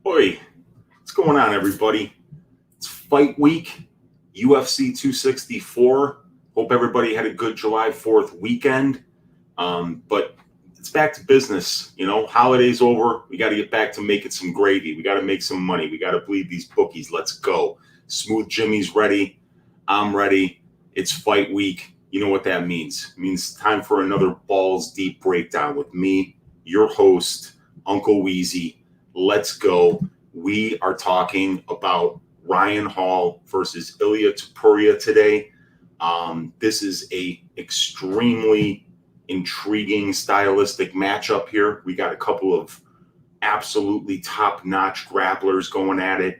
Oi, what's going on, everybody? It's fight week, UFC 264. Hope everybody had a good July 4th weekend. But it's back to business. Holidays over. We got to get back to making some gravy. We got to make some money. We got to bleed these bookies. Let's go. Smooth Jimmy's ready. I'm ready. It's fight week. You know what that means. It means time for another balls deep breakdown with me, your host, Uncle Weezy. Let's go. We are talking about Ryan Hall versus Ilia Topuria today. This is a extremely intriguing stylistic matchup here. We got a couple of absolutely top-notch grapplers going at it.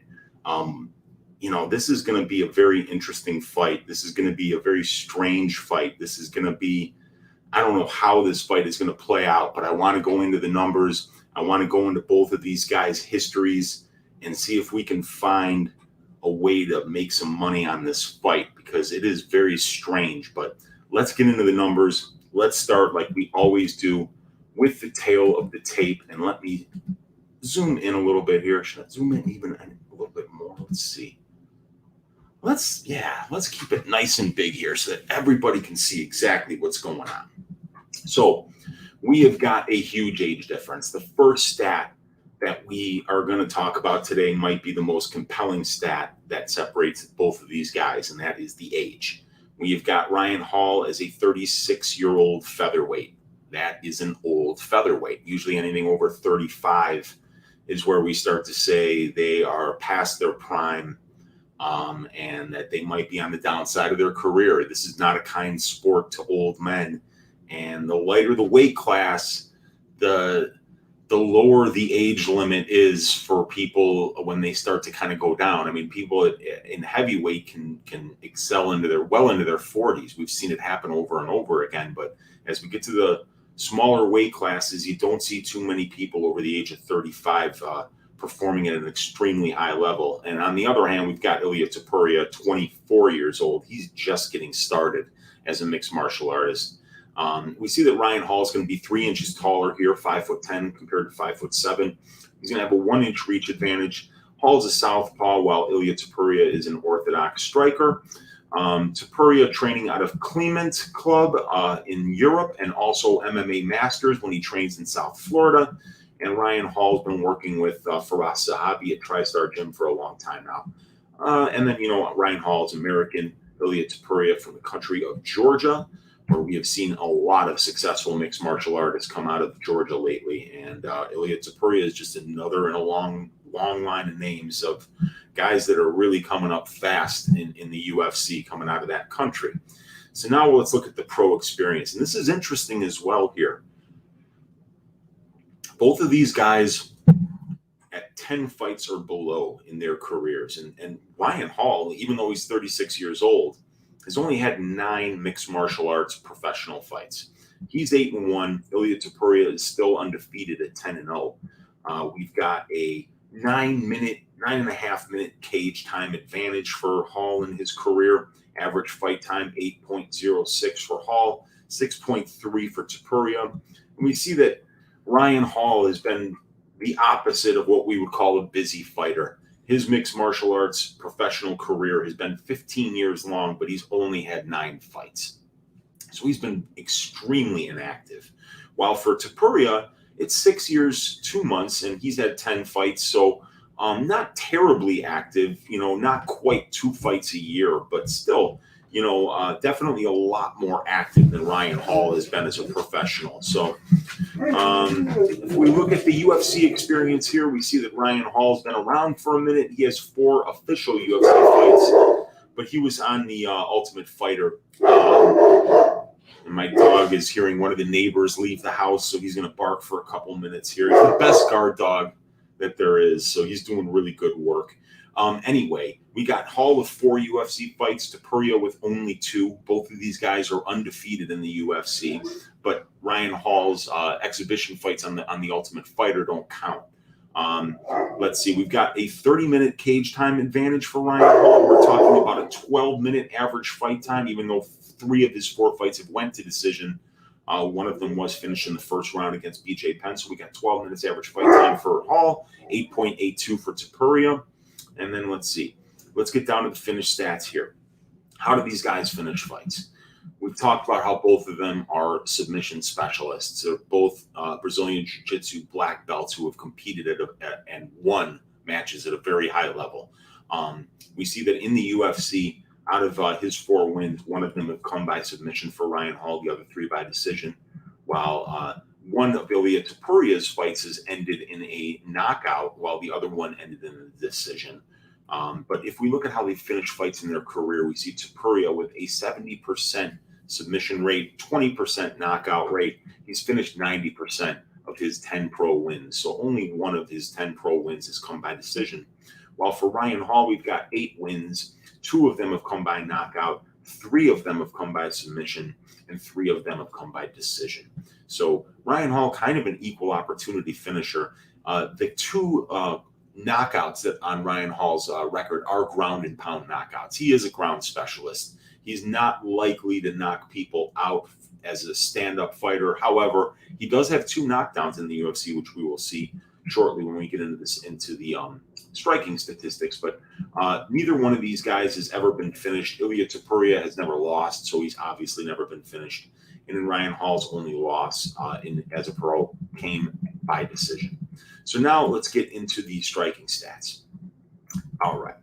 This is going to be a very interesting fight. This is going to be a very strange fight. This is going to be, I don't know how this fight is going to play out, but I want to go into the numbers. I want to go into both of these guys' histories and see if we can find a way to make some money on this fight, because it is very strange. But let's get into the numbers. Let's start like we always do with the tail of the tape. And let me zoom in a little bit here. Should I zoom in even a little bit more? Let's see. Let's keep it nice and big here so that everybody can see exactly what's going on. So we have got a huge age difference. The first stat that we are going to talk about today might be the most compelling stat that separates both of these guys, and that is the age. We've got Ryan Hall as a 36-year-old featherweight. That is an old featherweight. Usually anything over 35 is where we start to say they are past their prime, and that they might be on the downside of their career. This is not a kind sport to old men. And the lighter the weight class, the lower the age limit is for people when they start to kind of go down. I mean, people in heavyweight can excel into their 40s. We've seen it happen over and over again. But as we get to the smaller weight classes, you don't see too many people over the age of 35 performing at an extremely high level. And on the other hand, we've got Ilia Topuria, 24 years old. He's just getting started as a mixed martial artist. We see that Ryan Hall is going to be 3 inches taller here, 5'10" compared to 5'7". He's going to have a 1-inch reach advantage. Hall's a southpaw, while Ilia Topuria is an orthodox striker. Topuria training out of Clement Club in Europe, and also MMA Masters when he trains in South Florida. And Ryan Hall's been working with Faraz Sahabi at TriStar Gym for a long time now. And then, Ryan Hall is American. Ilia Topuria from the country of Georgia, where we have seen a lot of successful mixed martial artists come out of Georgia lately. And Ilia Topuria is just another in a long line of names of guys that are really coming up fast in the UFC, coming out of that country. So now let's look at the pro experience. And this is interesting as well here. Both of these guys at 10 fights or below in their careers. And Ryan Hall, even though he's 36 years old, has only had 9 mixed martial arts professional fights. He's 8-1. Ilia Topuria is still undefeated at 10-0. We've got a 9.5 minute cage time advantage for Hall in his career. Average fight time 8.06 for Hall, 6.3 for Topuria. And we see that Ryan Hall has been the opposite of what we would call a busy fighter. His mixed martial arts professional career has been 15 years long, but he's only had 9 fights. So he's been extremely inactive. While for Topuria, it's 6 years, 2 months, and he's had 10 fights. So not terribly active, not quite 2 fights a year, but still, definitely a lot more active than Ryan Hall has been as a professional. So if we look at the UFC experience here, we see that Ryan Hall's been around for a minute. He has 4 official UFC fights, but he was on the Ultimate Fighter. And my dog is hearing one of the neighbors leave the house, so he's going to bark for a couple minutes here. He's the best guard dog that there is, so he's doing really good work. Anyway, we got Hall with 4 UFC fights, Topuria with only 2. Both of these guys are undefeated in the UFC, but Ryan Hall's exhibition fights on the Ultimate Fighter don't count. Let's see, we've got a 30-minute cage time advantage for Ryan Hall. We're talking about a 12-minute average fight time, even though 3 of his 4 fights have went to decision. One of them was finished in the first round against BJ Penn. So we got 12 minutes average fight time for Hall, 8.82 for Topuria. And then let's see. Let's get down to the finish stats here. How do these guys finish fights? We've talked about how both of them are submission specialists. They're both Brazilian Jiu-Jitsu black belts who have competed and won matches at a very high level. We see that in the UFC, out of his 4 wins, 1 of them have come by submission for Ryan Hall, the other 3 by decision, while one of Ilia Topuria's fights has ended in a knockout, while the other one ended in a decision. But if we look at how they finish fights in their career, we see Topuria with a 70% submission rate, 20% knockout rate. He's finished 90% of his 10 pro wins. So only 1 of his 10 pro wins has come by decision. While for Ryan Hall, we've got 8 wins. 2 of them have come by knockout. 3 of them have come by submission, and 3 of them have come by decision. So Ryan Hall, kind of an equal opportunity finisher. The 2 knockouts that on Ryan Hall's record are ground and pound knockouts. He is a ground specialist. He's not likely to knock people out as a stand-up fighter. However, he does have 2 knockdowns in the UFC, which we will see shortly when we get into the striking statistics. But neither one of these guys has ever been finished. Ilia Topuria has never lost, so he's obviously never been finished. And then Ryan Hall's only loss as a pro came by decision. So now let's get into the striking stats. All right.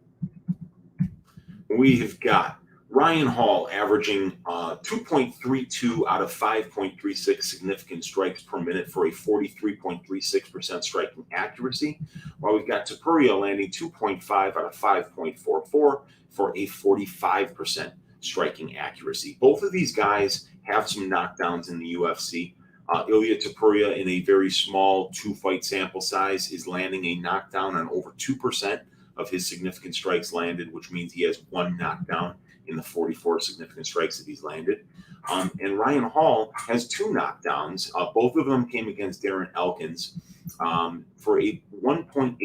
We have got Ryan Hall averaging 2.32 out of 5.36 significant strikes per minute for a 43.36% striking accuracy, while we've got Topuria landing 2.5 out of 5.44 for a 45% striking accuracy. Both of these guys have some knockdowns in the UFC. Ilia Topuria, in a very small 2-fight sample size, is landing a knockdown on over 2% of his significant strikes landed, which means he has 1 knockdown in the 44 significant strikes that he's landed. And Ryan Hall has 2 knockdowns. Both of them came against Darren Elkins for a 1.8%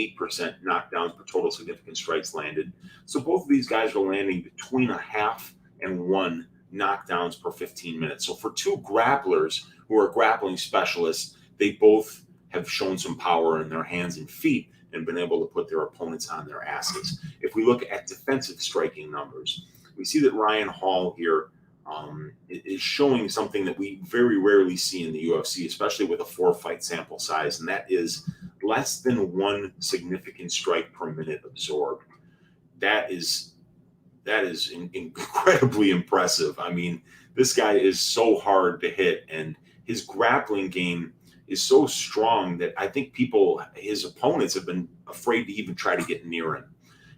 knockdowns per total significant strikes landed. So both of these guys are landing between a half and 1 knockdowns per 15 minutes. So for 2 grapplers who are grappling specialists, they both have shown some power in their hands and feet and been able to put their opponents on their asses. If we look at defensive striking numbers, we see that Ryan Hall here is showing something that we very rarely see in the UFC, especially with a 4-fight sample size, and that is less than 1 significant strike per minute absorbed. That is incredibly impressive. I mean, this guy is so hard to hit, and his grappling game is so strong that I think his opponents have been afraid to even try to get near him.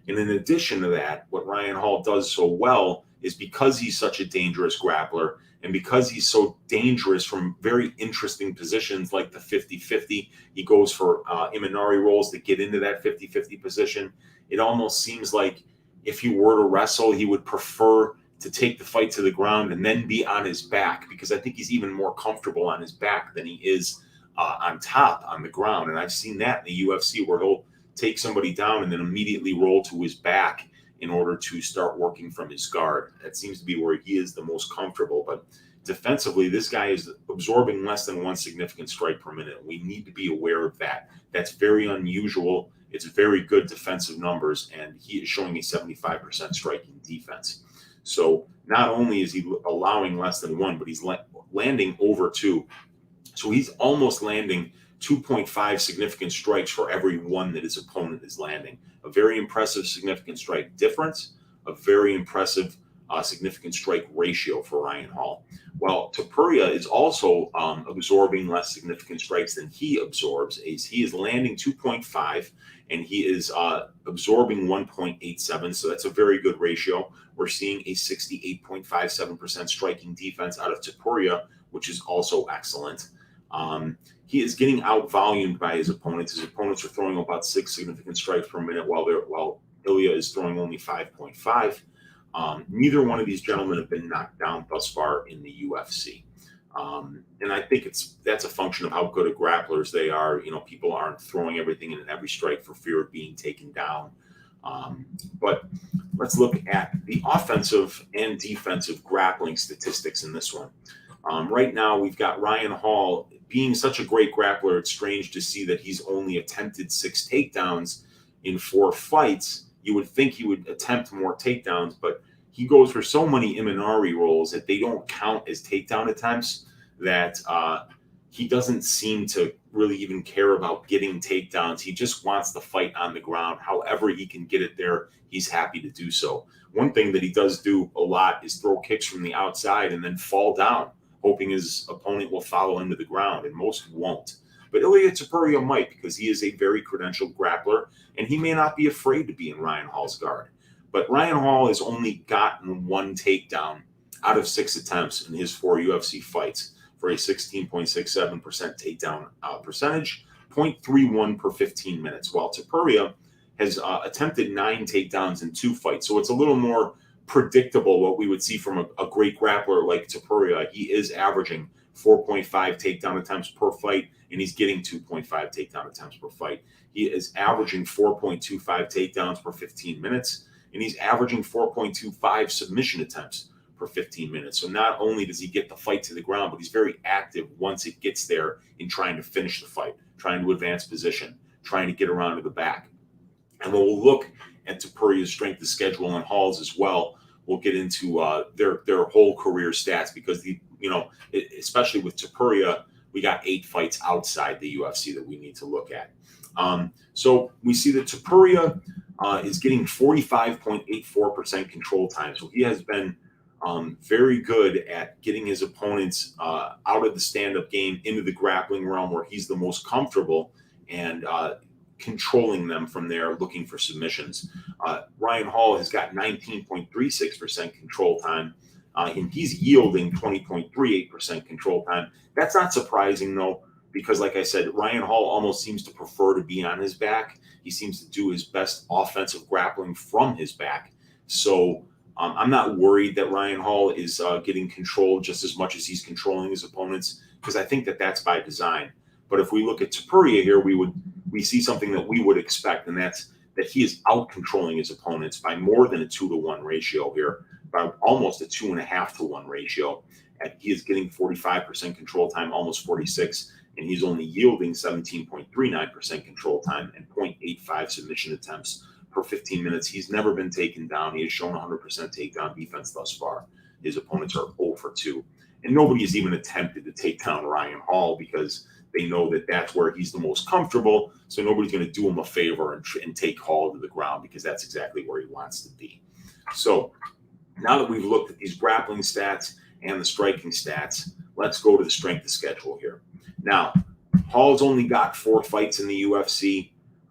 And in addition to that, what Ryan Hall does so well is because he's such a dangerous grappler and because he's so dangerous from very interesting positions like the 50-50, he goes for Imanari rolls that get into that 50-50 position. It almost seems like if he were to wrestle, he would prefer to take the fight to the ground and then be on his back, because I think he's even more comfortable on his back than he is on top on the ground. And I've seen that in the UFC where he'll take somebody down and then immediately roll to his back in order to start working from his guard. That seems to be where he is the most comfortable. But defensively, this guy is absorbing less than 1 significant strike per minute. We need to be aware of that. That's very unusual. It's very good defensive numbers, and he is showing a 75% striking defense. So not only is he allowing less than 1, but he's landing over 2. So he's almost landing 2.5 significant strikes for every 1 that his opponent is landing. A very impressive significant strike difference, a very impressive significant strike ratio for Ryan Hall. Well, Topuria is also absorbing less significant strikes than he absorbs. He is landing 2.5 and he is absorbing 1.87. So that's a very good ratio. We're seeing a 68.57% striking defense out of Topuria, which is also excellent. He is getting out-volumed by his opponents. His opponents are throwing about 6 significant strikes per minute, while Ilia is throwing only 5.5. Neither one of these gentlemen have been knocked down thus far in the UFC. And I think that's a function of how good of grapplers they are. You know, people aren't throwing everything in every strike for fear of being taken down. But let's look at the offensive and defensive grappling statistics in this one. Right now, we've got Ryan Hall being such a great grappler. It's strange to see that he's only attempted 6 takedowns in 4 fights. You would think he would attempt more takedowns, but he goes for so many Imanari rolls that they don't count as takedown attempts, that he doesn't seem to really even care about getting takedowns. He just wants the fight on the ground. However he can get it there, he's happy to do so. One thing that he does do a lot is throw kicks from the outside and then fall down, hoping his opponent will follow him to the ground, and most won't. But Ilia Topuria might, because he is a very credentialed grappler, and he may not be afraid to be in Ryan Hall's guard. But Ryan Hall has only gotten 1 takedown out of 6 attempts in his 4 UFC fights, for a 16.67% takedown percentage, 0.31 per 15 minutes, while Topuria has attempted 9 takedowns in 2 fights. So it's a little more predictable what we would see from a great grappler like Topuria. He is averaging 4.5 takedown attempts per fight, and he's getting 2.5 takedown attempts per fight. He is averaging 4.25 takedowns per 15 minutes, and he's averaging 4.25 submission attempts per 15 minutes. So not only does he get the fight to the ground, but he's very active once it gets there in trying to finish the fight, trying to advance position, trying to get around to the back. And we'll look at Topuria's strength of schedule and Hall's as well. We'll get into their whole career stats, because especially with Topuria, we got 8 fights outside the UFC that we need to look at. So we see that Topuria is getting 45.84% control time. So he has been very good at getting his opponents out of the stand-up game into the grappling realm, where he's the most comfortable, and controlling them from there, looking for submissions. Ryan Hall has got 19.36% control time, and he's yielding 20.38% control time. That's not surprising, though, because, like I said, Ryan Hall almost seems to prefer to be on his back. He seems to do his best offensive grappling from his back. So I'm not worried that Ryan Hall is getting controlled just as much as he's controlling his opponents, because I think that that's by design. But if we look at Topuria here, we see something that we would expect, and that's that he is out controlling his opponents by more than a 2-to-1 ratio here, by almost a 2.5-to-1 ratio. And he is getting 45% control time, almost 46, and he's only yielding 17.39% control time and 0.85 submission attempts per 15 minutes. He's never been taken down. He has shown 100% takedown defense thus far. His opponents are 0 for 2. And nobody has even attempted to take down Ryan Hall, because they know that that's where he's the most comfortable. So nobody's going to do him a favor and take Hall to the ground, because that's exactly where he wants to be. So now that we've looked at these grappling stats and the striking stats, let's go to the strength of schedule here. Now, Hall's only got 4 fights in the UFC.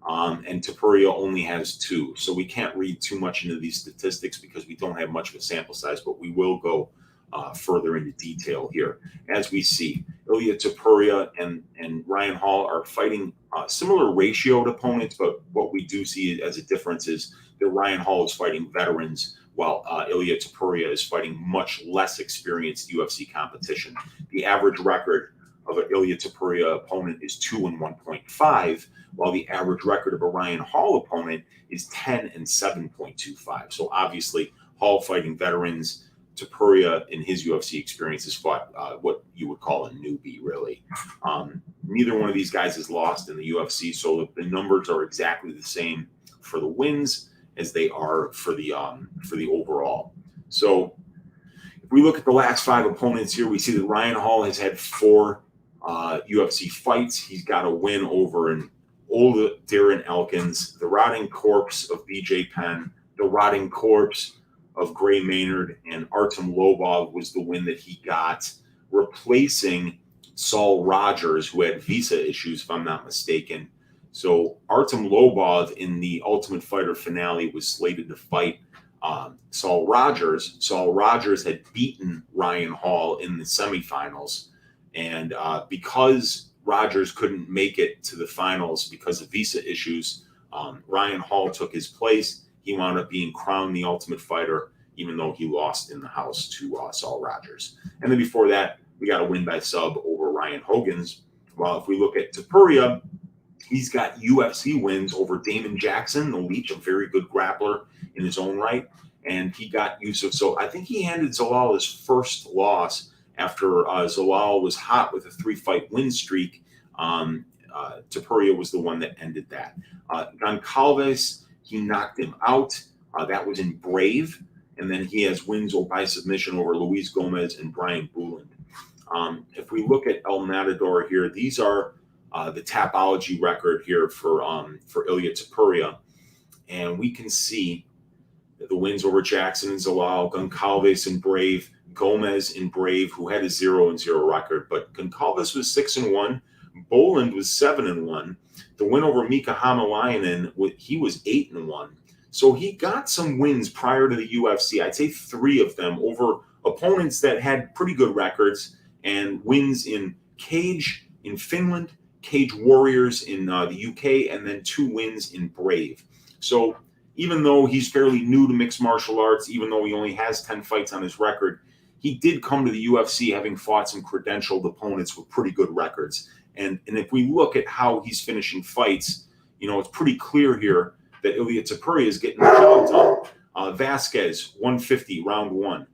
And Topuria only has 2. So we can't read too much into these statistics, because we don't have much of a sample size, but we will go further into detail here. As we see, Ilia Topuria and Ryan Hall are fighting similar ratioed opponents, but what we do see as a difference is that Ryan Hall is fighting veterans, while Ilia Topuria is fighting much less experienced UFC competition. The average record of an Ilia Topuria opponent is 2-1.5, while the average record of a Ryan Hall opponent is 10-7.25. So obviously, Hall fighting veterans. Topuria, in his UFC experience, has fought what you would call a newbie, really. Neither one of these guys has lost in the UFC, so the numbers are exactly the same for the wins as they are for the overall. So if we look at the last 5 opponents here, we see that Ryan Hall has had 4 UFC fights. He's got a win over an old Darren Elkins, the rotting corpse of BJ Penn, the rotting corpse of Gray Maynard, and Artem Lobov was the win that he got, replacing Saul Rogers, who had visa issues, if I'm not mistaken. So Artem Lobov in the Ultimate Fighter finale was slated to fight Saul Rogers. Saul Rogers had beaten Ryan Hall in the semifinals, and because Rogers couldn't make it to the finals because of visa issues, Ryan Hall took his place. He wound up being crowned the Ultimate Fighter, even though he lost in the house to Saul Rogers. And then before that, we got a win by sub over Ryan Hogan's. While if we look at Topuria, he's got UFC wins over Damon Jackson, the Leech, a very good grappler in his own right. And he got Yusuf. So I think he handed Zalal his first loss after Zalal was hot with a 3-fight win streak. Topuria was the one that ended that. Goncalves, he knocked him out. That was in Brave. And then he has wins by submission over Luis Gomez and Brian Bouland. If we look at El Matador here, these are the Tapology record here for Ilia Topuria. And we can see the wins over Jackson and Zalal, Goncalves and Brave, Gomez and Brave, who had a 0-0 record. But Goncalves was 6-1. Bouland was 7-1. The win over Mika Hamalainen, he was 8-1. So he got some wins prior to the UFC. I'd say 3 of them over opponents that had pretty good records and wins in Cage in Finland, Cage Warriors in the UK, and then 2 wins in Brave. So even though he's fairly new to mixed martial arts, even though he only has 10 fights on his record, he did come to the UFC having fought some credentialed opponents with pretty good records. And if we look at how he's finishing fights, it's pretty clear here that Ilia Topuria is getting the job done. Vasquez, 150, round 1.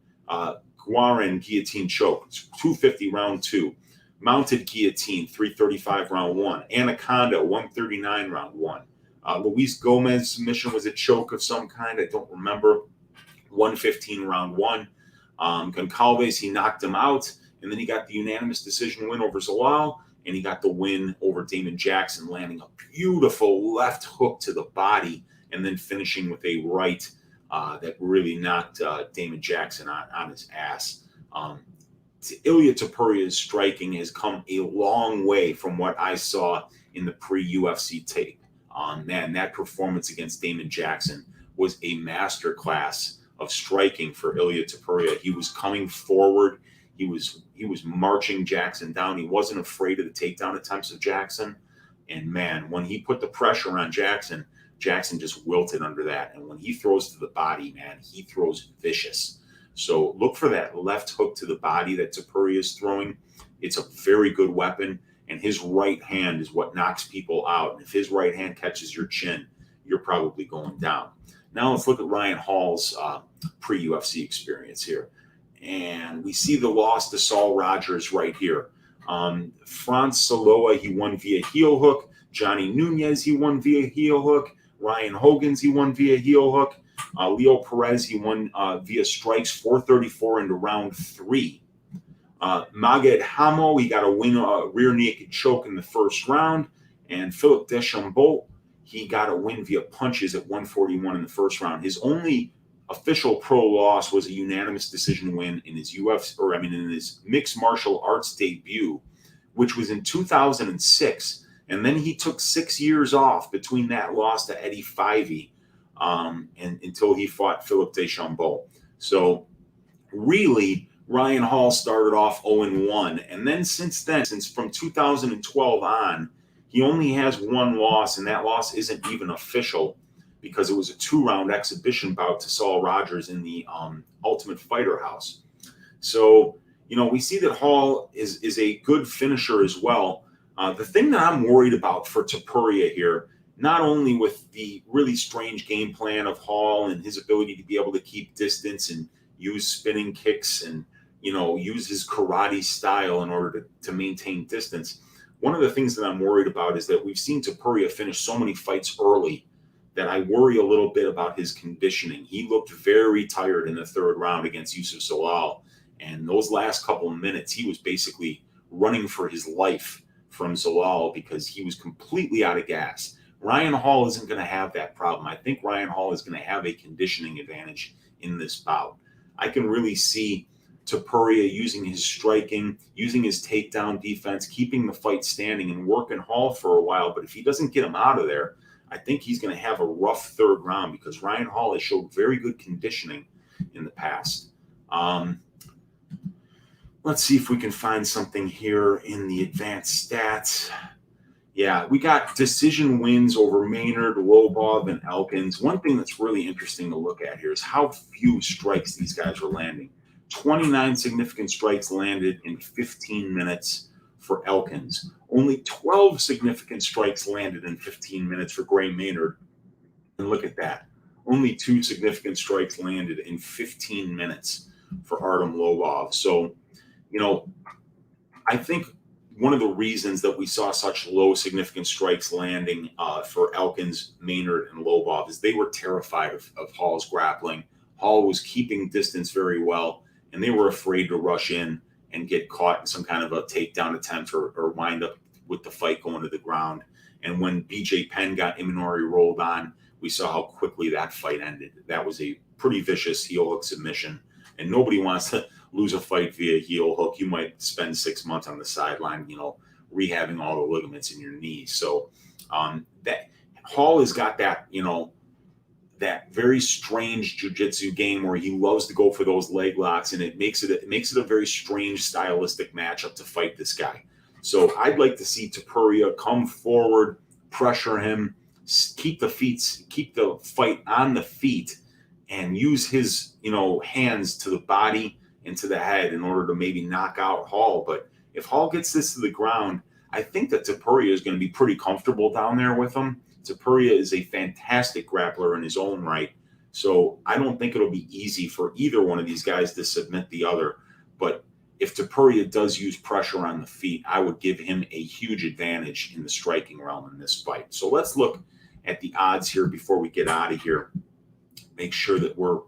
Guarin, guillotine choke, 250, round 2. Mounted guillotine, 335, round 1. Anaconda, 139, round 1. Luis Gomez submission was a choke of some kind. I don't remember. 115, round 1. Goncalves, he knocked him out. And then he got the unanimous decision win over Zalal. And he got the win over Damon Jackson, landing a beautiful left hook to the body and then finishing with a right that really knocked Damon Jackson on his ass. Ilia Topuria's striking has come a long way from what I saw in the pre-UFC tape. Man, that performance against Damon Jackson was a masterclass of striking for Ilia Topuria. He was coming forward. He was marching Jackson down. He wasn't afraid of the takedown attempts of Jackson. And man, when he put the pressure on Jackson, Jackson just wilted under that. And when he throws to the body, man, he throws vicious. So look for that left hook to the body that Topuria is throwing. It's a very good weapon. And his right hand is what knocks people out. And if his right hand catches your chin, you're probably going down. Now let's look at Ryan Hall's pre-UFC experience here. And we see the loss to Saul Rogers right here. Franz Saloa, he won via heel hook. Johnny Nunez, he won via heel hook. Ryan Hogan's, he won via heel hook. Leo Perez, he won via strikes, 434 into round 3. Maged Hamo, he got a win, rear naked choke in the first round. And Philip Deschambault, he got a win via punches at 141 in the first round. His only official pro loss was a unanimous decision win in his in his mixed martial arts debut, which was in 2006. And then he took 6 years off between that loss to Eddie Fivey and until he fought Philip Deschambault. So really, Ryan Hall started off 0-1. And then since from 2012 on, he only has 1 loss, and that loss isn't even official because it was a 2-round exhibition bout to Saul Rogers in the Ultimate Fighter House. So, we see that Hall is a good finisher as well. The thing that I'm worried about for Topuria here, not only with the really strange game plan of Hall and his ability to be able to keep distance and use spinning kicks and, use his karate style in order to maintain distance. One of the things that I'm worried about is that we've seen Topuria finish so many fights early that I worry a little bit about his conditioning. He looked very tired in the 3rd round against Yusuf Zalal. And those last couple of minutes, he was basically running for his life from Zalal because he was completely out of gas. Ryan Hall isn't going to have that problem. I think Ryan Hall is going to have a conditioning advantage in this bout. I can really see Topuria using his striking, using his takedown defense, keeping the fight standing and working Hall for a while. But if he doesn't get him out of there, I think he's going to have a rough 3rd round because Ryan Hall has showed very good conditioning in the past. Let's see if we can find something here in the advanced stats. Yeah, we got decision wins over Maynard, Lobov, and Elkins. One thing that's really interesting to look at here is how few strikes these guys are landing. 29 significant strikes landed in 15 minutes for Elkins. Only 12 significant strikes landed in 15 minutes for Gray Maynard. And look at that. Only 2 significant strikes landed in 15 minutes for Artem Lobov. So you know, I think one of the reasons that we saw such low significant strikes landing for Elkins, Maynard, and Lobov is they were terrified of Hall's grappling. Hall was keeping distance very well, and they were afraid to rush in and get caught in some kind of a takedown attempt or wind up with the fight going to the ground. And when BJ Penn got Imanari rolled on, we saw how quickly that fight ended. That was a pretty vicious heel hook submission, and nobody wants to lose a fight via heel hook. You might spend 6 months on the sideline, rehabbing all the ligaments in your knees. So that Hall has got that, that very strange jiu-jitsu game where he loves to go for those leg locks, and it makes it a very strange stylistic matchup to fight this guy. So I'd like to see Topuria come forward, pressure him, keep the fight on the feet, and use his hands to the body and to the head in order to maybe knock out Hall. But if Hall gets this to the ground, I think that Topuria is going to be pretty comfortable down there with him. Topuria is a fantastic grappler in his own right. So I don't think it'll be easy for either one of these guys to submit the other. But if Topuria does use pressure on the feet, I would give him a huge advantage in the striking realm in this fight. So let's look at the odds here before we get out of here. Make sure that we're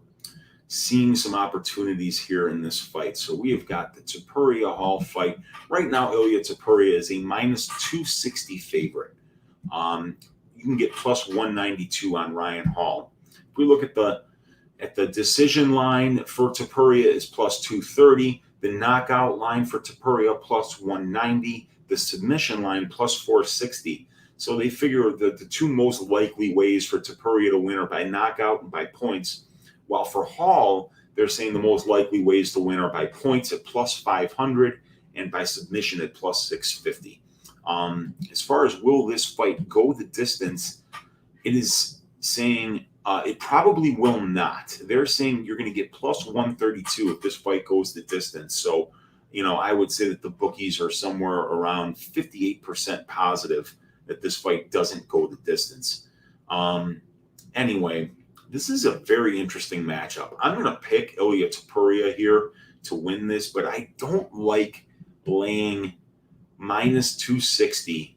seeing some opportunities here in this fight. So we have got the Topuria Hall fight. Right now, Ilia Topuria is a -260 favorite. You can get +192 on Ryan Hall. If we look at the decision line for Topuria is +230. The knockout line for Topuria +190. The submission line +460. So they figure that the two most likely ways for Topuria to win are by knockout and by points. While for Hall, they're saying the most likely ways to win are by points at +500 and by submission at +650. As far as will this fight go the distance, it is saying it probably will not. They're saying you're going to get +132 if this fight goes the distance. So, I would say that the bookies are somewhere around 58% positive that this fight doesn't go the distance. Anyway, this is a very interesting matchup. I'm going to pick Ilia Topuria here to win this, but I don't like laying -260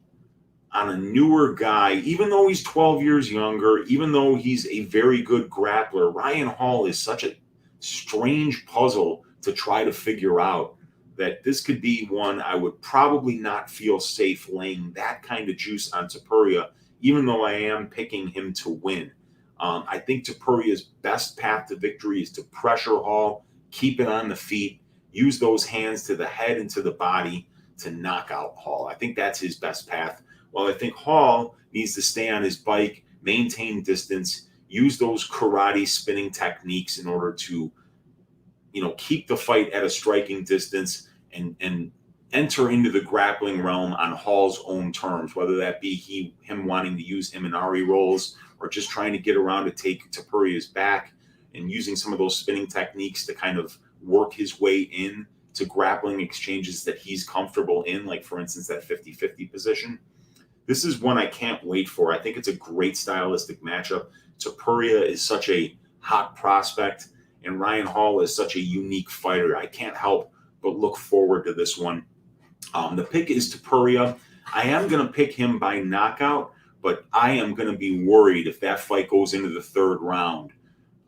on a newer guy, even though he's 12 years younger, even though he's a very good grappler. Ryan Hall is such a strange puzzle to try to figure out that this could be one I would probably not feel safe laying that kind of juice on Topuria, even though I am picking him to win. I think Topuria's best path to victory is to pressure Hall, keep it on the feet, use those hands to the head and to the body to knock out Hall. I think that's his best path. Well, I think Hall needs to stay on his bike, maintain distance, use those karate spinning techniques in order to, keep the fight at a striking distance and enter into the grappling realm on Hall's own terms, whether that be him wanting to use Imanari rolls or just trying to get around to take Topuria's back and using some of those spinning techniques to kind of work his way in to grappling exchanges that he's comfortable in, like, for instance, that 50-50 position. This is one I can't wait for. I think it's a great stylistic matchup. Topuria is such a hot prospect, and Ryan Hall is such a unique fighter. I can't help but look forward to this one. The pick is Topuria. I am going to pick him by knockout, but I am going to be worried if that fight goes into the third round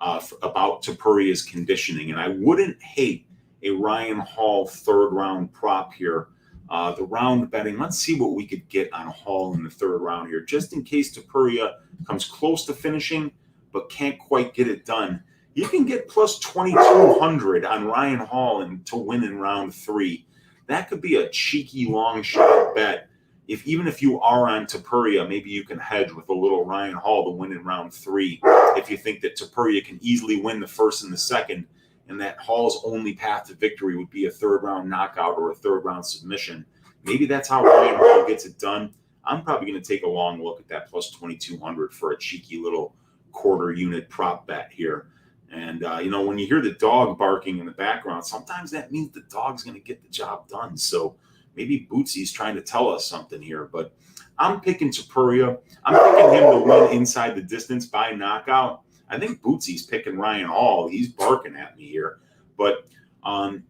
about Topuria's conditioning. And I wouldn't hate a Ryan Hall third round prop here. The round betting, let's see what we could get on Hall in the third round here, just in case Topuria comes close to finishing but can't quite get it done. You can get +2,200 on Ryan Hall to win in round 3. That could be a cheeky long shot bet. Even if you are on Topuria, maybe you can hedge with a little Ryan Hall to win in round 3 if you think that Topuria can easily win the first and the second, and that Hall's only path to victory would be a third round knockout or a third round submission. Maybe that's how Ryan Hall gets it done. I'm probably going to take a long look at that +2,200 for a cheeky little quarter unit prop bet here. And, when you hear the dog barking in the background, sometimes that means the dog's going to get the job done. So maybe Bootsy's trying to tell us something here. But I'm picking Topuria. I'm picking him to win inside the distance by knockout. I think Bootsy's picking Ryan Hall. He's barking at me here. But I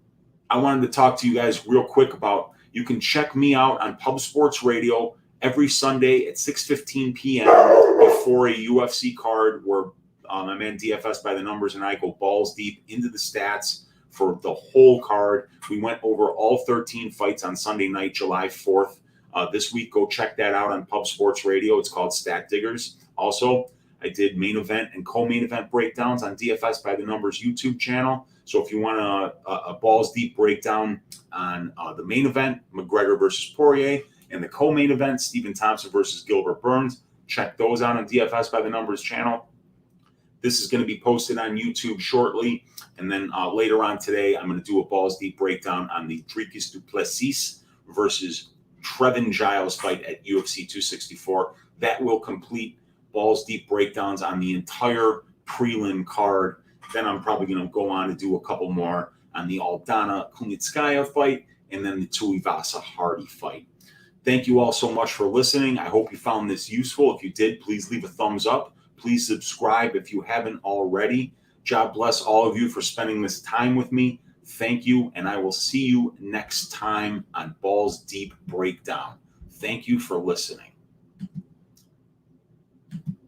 I wanted to talk to you guys real quick about, you can check me out on Pub Sports Radio every Sunday at 6:15 p.m. before a UFC card where my man DFS by the numbers and I go balls deep into the stats for the whole card. We went over all 13 fights on Sunday night, July 4th. This week, go check that out on Pub Sports Radio. It's called Stat Diggers. Also, I did main event and co-main event breakdowns on DFS by the Numbers YouTube channel. So if you want a balls deep breakdown on the main event, McGregor versus Poirier, and the co-main event, Stephen Thompson versus Gilbert Burns, check those out on DFS by the Numbers channel. This is going to be posted on YouTube shortly. And then later on today, I'm going to do a balls deep breakdown on the Dricus du Plessis versus Trevin Giles fight at UFC 264. That will complete balls deep breakdowns on the entire prelim card. Then I'm probably going to go on to do a couple more on the Aldana Kunitskaya fight and then the Tuivasa Hardy fight. Thank you all so much for listening. I hope you found this useful. If you did, please leave a thumbs up. Please subscribe if you haven't already. God bless all of you for spending this time with me. Thank you, and I will see you next time on Balls Deep Breakdown. Thank you for listening.